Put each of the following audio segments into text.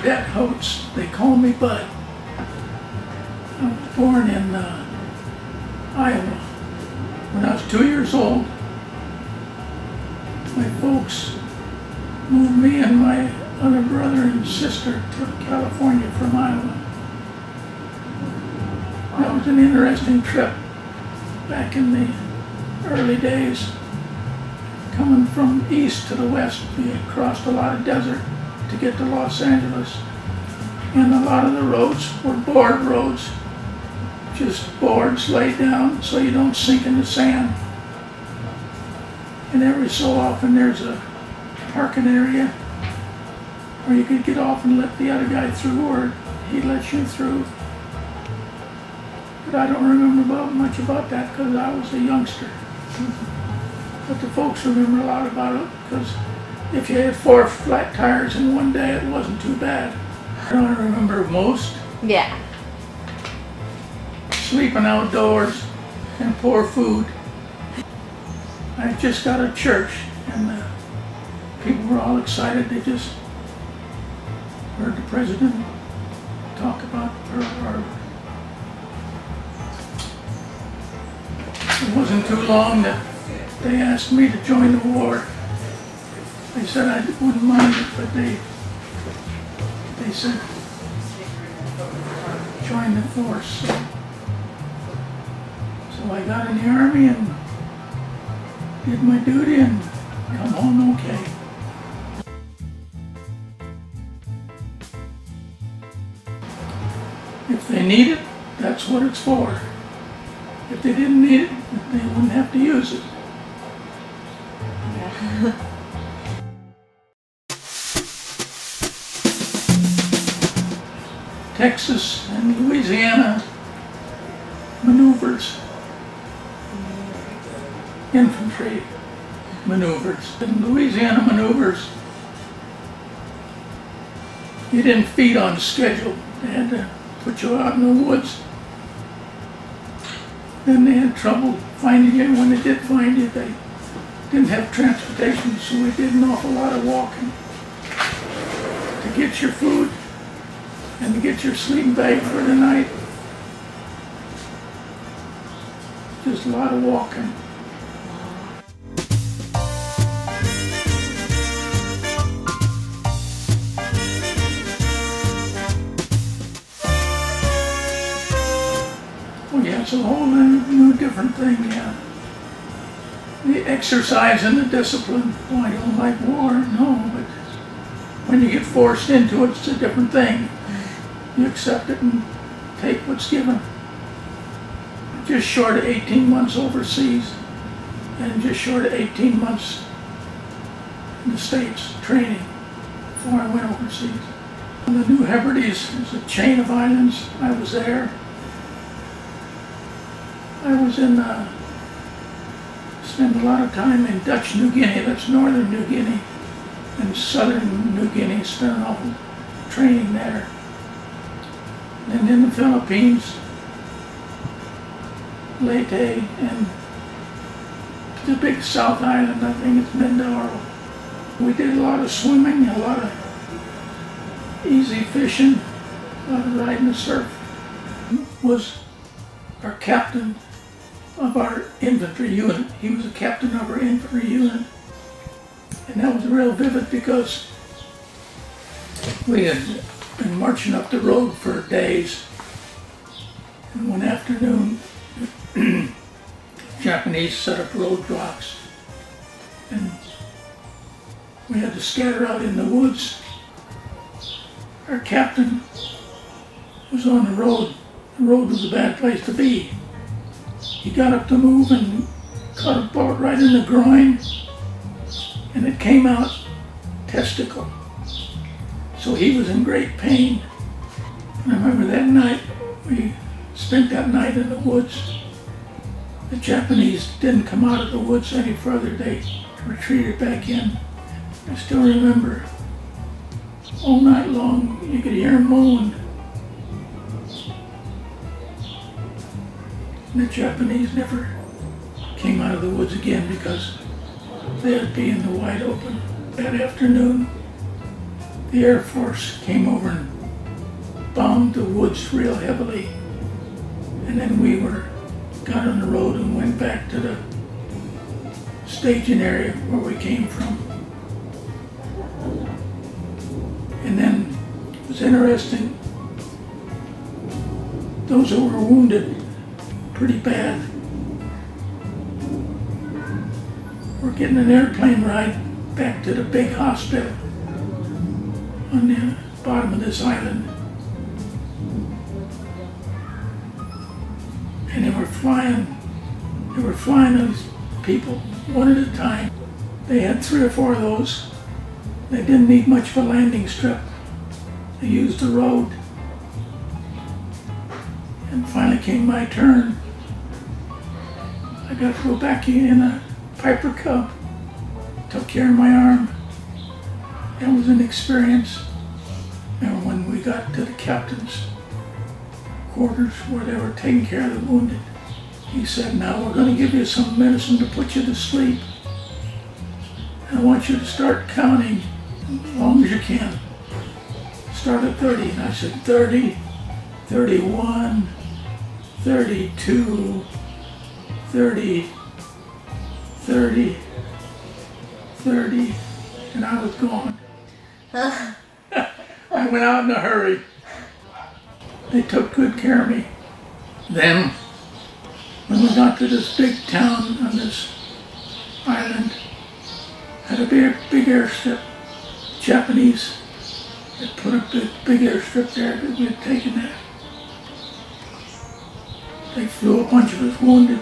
Bud Hotz. They call me Bud. I was born in Iowa. When I was 2 years old, my folks moved me and my other brother and sister to California from Iowa. That was an interesting trip back in the early days. Coming from east to the west, we had crossed a lot of desert to get to Los Angeles. And a lot of the roads were board roads, just boards laid down so you don't sink in the sand. And every so often there's a parking area where you could get off and let the other guy through, or he'd let you through. But I don't remember much about that because I was a youngster. But the folks remember a lot about it because if you had 4 flat tires in one day, it wasn't too bad. I don't remember most. Yeah. Sleeping outdoors and poor food. I just got a church and people were all excited. They just heard the president talk about Pearl Harbor. It wasn't too long that they asked me to join the war. They said I wouldn't mind it, but they said join the force. So I got in the Army and did my duty and come home okay. If they need it, that's what it's for. If they didn't need it, they wouldn't have to use it. Yeah. Texas and Louisiana maneuvers. Infantry maneuvers. In Louisiana maneuvers, you didn't feed on schedule. They had to put you out in the woods. Then they had trouble finding you. When they did find you, they didn't have transportation, so we did an awful lot of walking to get your food and to get your sleeping bag for the night. Just a lot of walking. Oh yeah, it's a whole new different thing, yeah. The exercise and the discipline. Oh, I don't like war, no, but when you get forced into it, it's a different thing. You accept it and take what's given. Just short of 18 months overseas and just short of 18 months in the States training before I went overseas. And the New Hebrides is a chain of islands. I was there. I was spent a lot of time in Dutch New Guinea, that's northern New Guinea, and southern New Guinea, spent an awful training there. And in the Philippines, Leyte, and the big South Island, I think it's Mindoro. We did a lot of swimming, a lot of easy fishing, a lot of riding the surf. Was our captain of our infantry unit. He was the captain of our infantry unit. And that was real vivid because we had been marching up the road for days. And one afternoon, Japanese set up roadblocks. And we had to scatter out in the woods. Our captain was on the road. The road was a bad place to be. He got up to move and caught a bullet right in the groin, and it came out testicle. So he was in great pain. And I remember that night, we spent that night in the woods. The Japanese didn't come out of the woods any further. They retreated back in. I still remember all night long you could hear him moan. The Japanese never came out of the woods again because they'd be in the wide open. That afternoon, the Air Force came over and bombed the woods real heavily. And then we got on the road and went back to the staging area where we came from. And then it was interesting, those who were wounded pretty bad were getting an airplane ride back to the big hospital on the bottom of this island. And they were flying those people one at a time. They had 3 or 4 of those. They didn't need much of a landing strip. They used the road. And finally came my turn. I got to go back in a Piper Cub. Took care of my arm. That was an experience. And when we got to the captain's quarters where they were taking care of the wounded, he said, "Now we're going to give you some medicine to put you to sleep. And I want you to start counting as long as you can. Start at 30. And I said, 30, 31, 32, 30, 30, 30, and I was gone. I went out in a hurry. They took good care of me. Then, when we got to this big town on this island, had a big airstrip. Japanese had put a big airstrip there that we had taken that. They flew a bunch of us wounded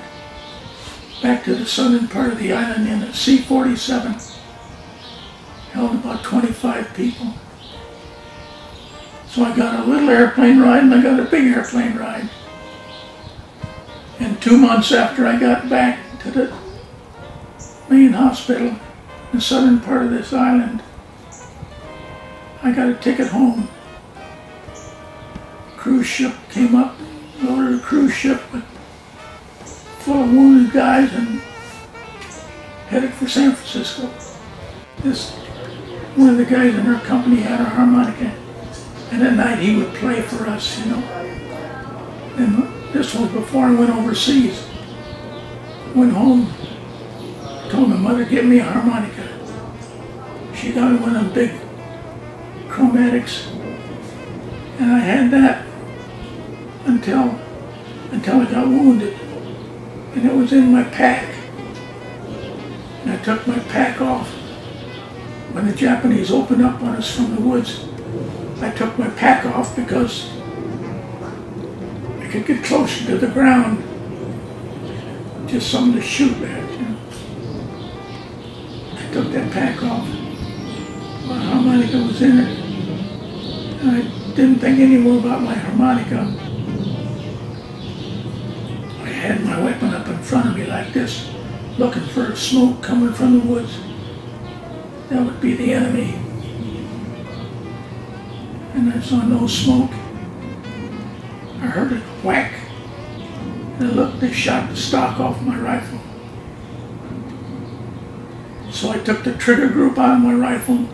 back to the southern part of the island in a C-47. Held about 25 people. So I got a little airplane ride and I got a big airplane ride. And 2 months after I got back to the main hospital in the southern part of this island, I got a ticket home. Cruise ship came up, loaded a cruise ship full of wounded guys and headed for San Francisco. One of the guys in our company had a harmonica, and at night he would play for us, you know. And this was before I went overseas. Went home, told my mother, "Get me a harmonica." She got one of them big chromatics, and I had that until I got wounded, and it was in my pack. And I took my pack off. When the Japanese opened up on us from the woods, I took my pack off because I could get closer to the ground. Just something to shoot at, you know. I took that pack off. My harmonica was in it. And I didn't think any more about my harmonica. I had my weapon up in front of me like this, looking for smoke coming from the woods. That would be the enemy. And I saw no smoke. I heard it whack. And I looked, they shot the stock off my rifle. So I took the trigger group out of my rifle,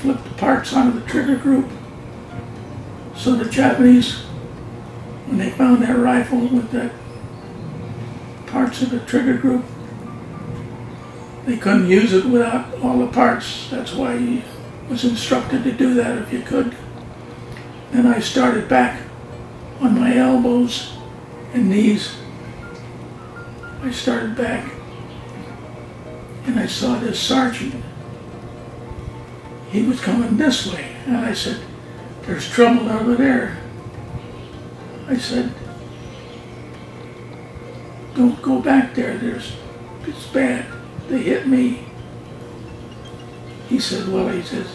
flipped the parts out of the trigger group. So the Japanese, when they found that rifle with the parts of the trigger group, they couldn't use it without all the parts. That's why he was instructed to do that if you could. Then I started back on my elbows and knees. I started back and I saw this sergeant. He was coming this way, and I said, "There's trouble over there." I said, "Don't go back there, it's bad. They hit me." He said, "Well," he says,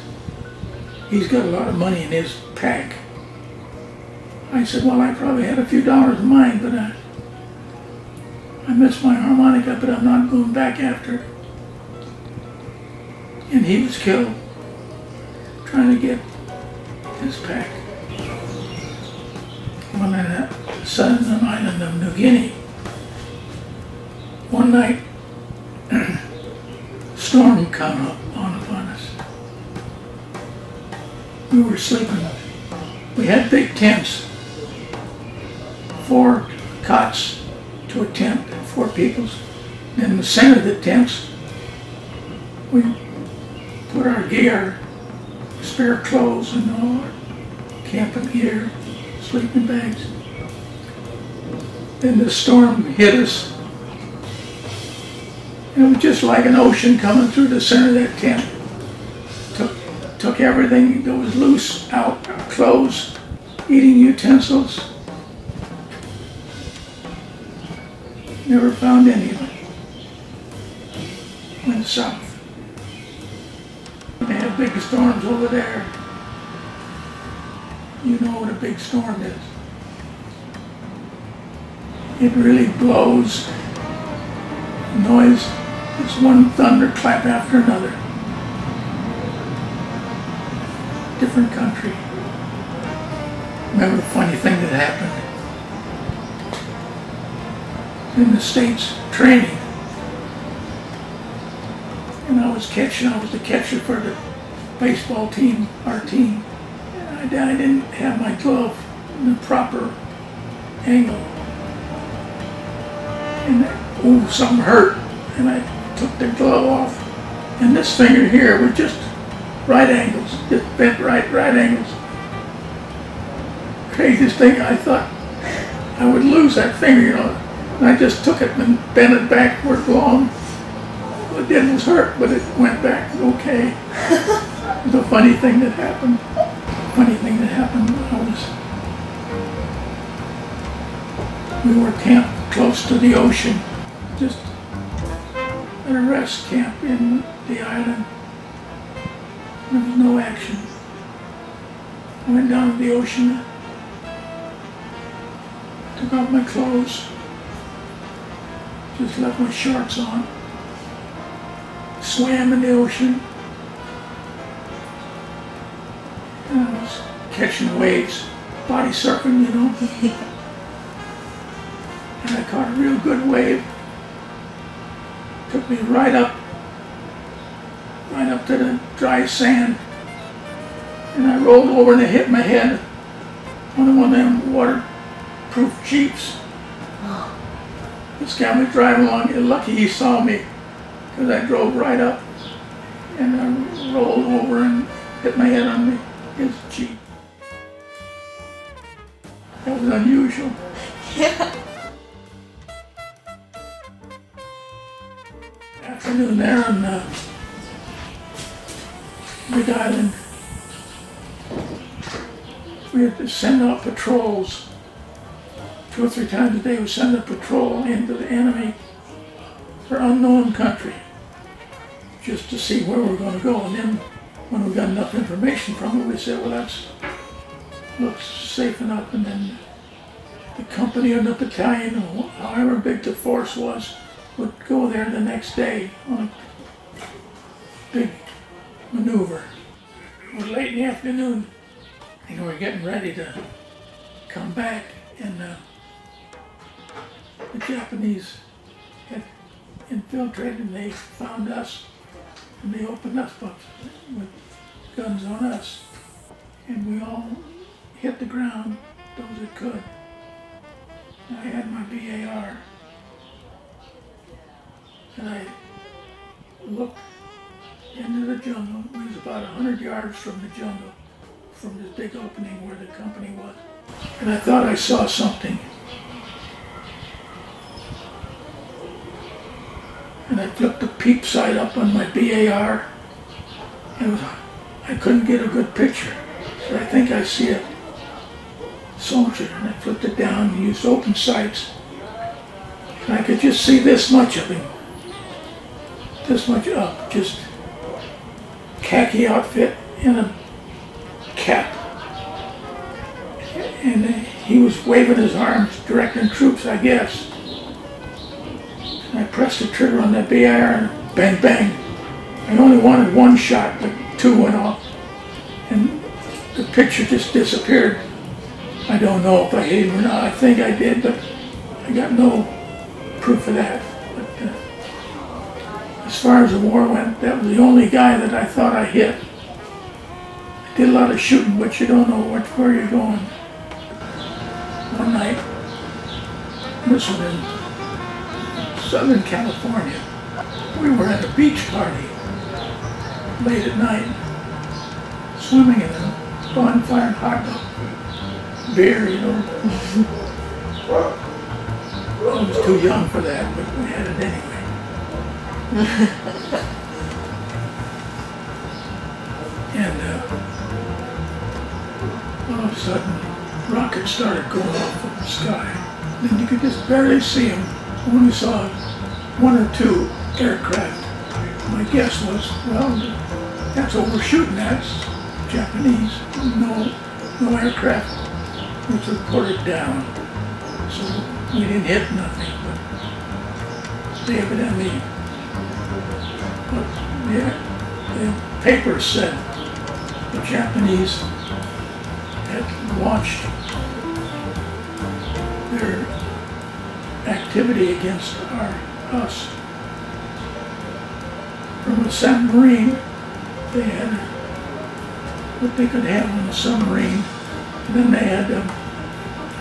"he's got a lot of money in his pack." I said, "Well, I probably had a few dollars in mine, but I missed my harmonica, but I'm not going back after it." And he was killed trying to get his pack on the southern island of New Guinea. One night, storm come up on us. we were sleeping. We had big tents, 4 cots to a tent, 4 people's. In the center of the tents, we put our gear, spare clothes and all our camping gear, sleeping bags. Then the storm hit us. And it was just like an ocean coming through the center of that tent. Took everything that was loose out, our clothes, eating utensils. Never found any of it. Went south. They had big storms over there. You know what a big storm is. It really blows. Noise. It's one thunderclap after another. Different country. Remember the funny thing that happened? In the States, training. And I was the catcher for the baseball team, our team. And I didn't have my glove in the proper angle. And something hurt. And I took the glove off. And this finger here was just right angles, just bent right angles. Craziest thing, I thought I would lose that finger, you know. And I just took it and bent it backward long. It didn't hurt, but it went back okay. It was a funny thing that happened. We were camped close to the ocean, just at a rest camp in the island. There was no action. I went down to the ocean, took off my clothes, just left my shorts on, swam in the ocean, and I was catching waves, body surfing, you know. And I caught a real good wave. Took me right up to the dry sand, and I rolled over and it hit my head on one of them waterproof Jeeps. This guy was driving along, and lucky he saw me, because I drove right up and I rolled over and hit my head on his Jeep. That was unusual. Yeah. Afternoon there on Big Island, we had to send out patrols. 2 or 3 times a day we send a patrol into the enemy for unknown country, just to see where we're going to go. And then when we got enough information from it, we said, well, that looks safe enough. And then the company or the battalion, or however big the force was, would go there the next day on a big maneuver. It was late in the afternoon, and we were getting ready to come back, and the Japanese had infiltrated, and they found us, and they opened us up with guns on us, and we all hit the ground, those that could. I had my BAR. And I looked into the jungle. It was about 100 yards from the jungle, from this big opening where the company was. And I thought I saw something. And I flipped the peep sight up on my BAR. And I couldn't get a good picture. So I think I see a soldier. And I flipped it down and used open sights. And I could just see this much of him. This much up, just khaki outfit and a cap. And he was waving his arms, directing troops, I guess. And I pressed the trigger on that BR and bang, bang. I only wanted 1 shot, but 2 went off. And the picture just disappeared. I don't know if I hit him or not. I think I did, but I got no proof of that. As far as the war went, that was the only guy that I thought I hit. I did a lot of shooting, but you don't know where you're going. One night, this was in Southern California, we were at a beach party late at night, swimming in a bonfire, hot dog, beer, you know. I was too young for that, but we had it anyway. And all of a sudden, rockets started going off from the sky. And you could just barely see them. We only saw one or two aircraft. My guess was, well, that's what we're shooting at, Japanese. No aircraft was reported down. So we didn't hit nothing, but they evidently, the paper said the Japanese had launched their activity against us from a submarine. They had what they could have on a submarine, and then they had to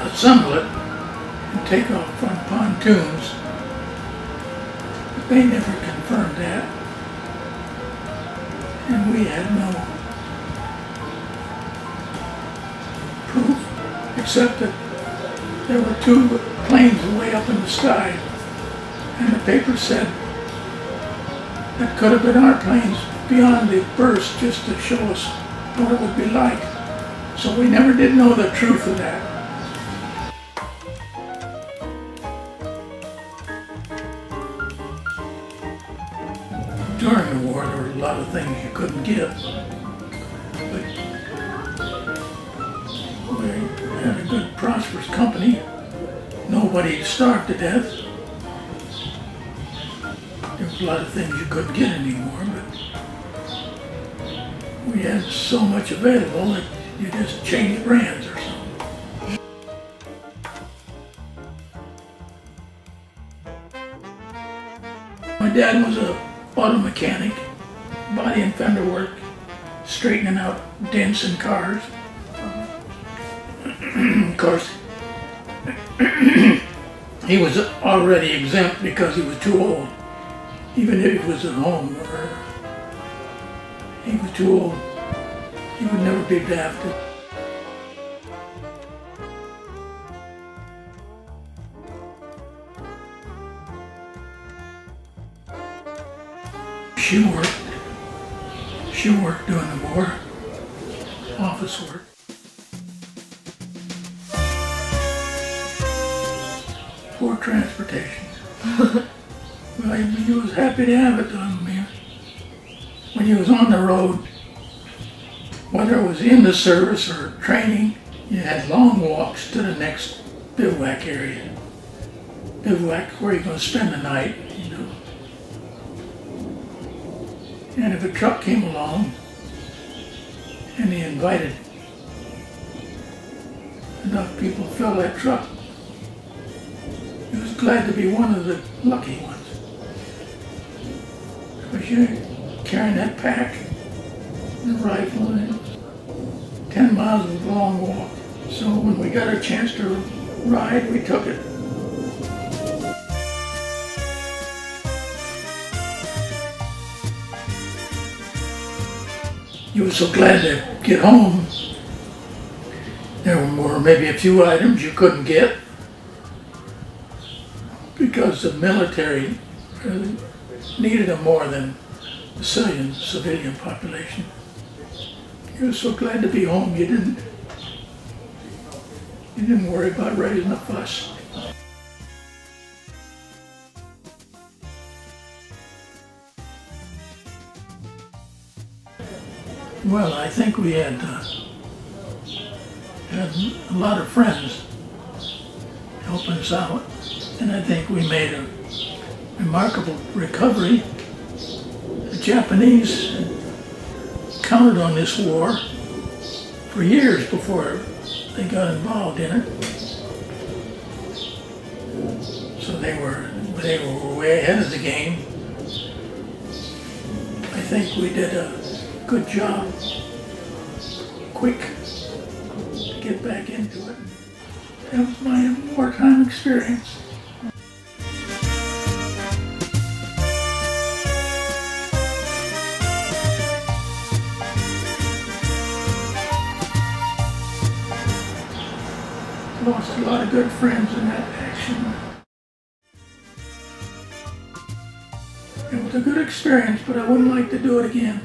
assemble it and take off on pontoons. But they never confirmed that, and we had no proof except that there were two planes way up in the sky, and the paper said that could have been our planes beyond the burst, just to show us what it would be like. So we never did know the truth of that. During the war, there were a lot of things you couldn't get, but we had a good, prosperous company. Nobody starved to death. There was a lot of things you couldn't get anymore, but we had so much available that you just changed brands or something. My dad was a auto mechanic, body and fender work, straightening out dents in cars. Of course, he was already exempt because he was too old. Even if he was at home, or he was too old, he would never be drafted. She worked during the war, office work. For transportation. Well, he was happy to have it done, man. When he was on the road, whether it was in the service or training, you had long walks to the next bivouac area. Bivouac where you're going to spend the night, you know. And if a truck came along and he invited enough people to fill that truck, he was glad to be one of the lucky ones. Because you're carrying that pack, the rifle, and 10 miles was a long walk. So when we got a chance to ride, we took it. You were so glad to get home. There were maybe a few items you couldn't get because the military needed them more than the civilian population. You were so glad to be home you didn't worry about raising a fuss. Well, I think we had a lot of friends helping us out, and I think we made a remarkable recovery. The Japanese counted on this war for years before they got involved in it. So they were way ahead of the game. I think we did a good job quick to get back into it. That was my wartime experience. Lost a lot of good friends in that action. It was a good experience, but I wouldn't like to do it again.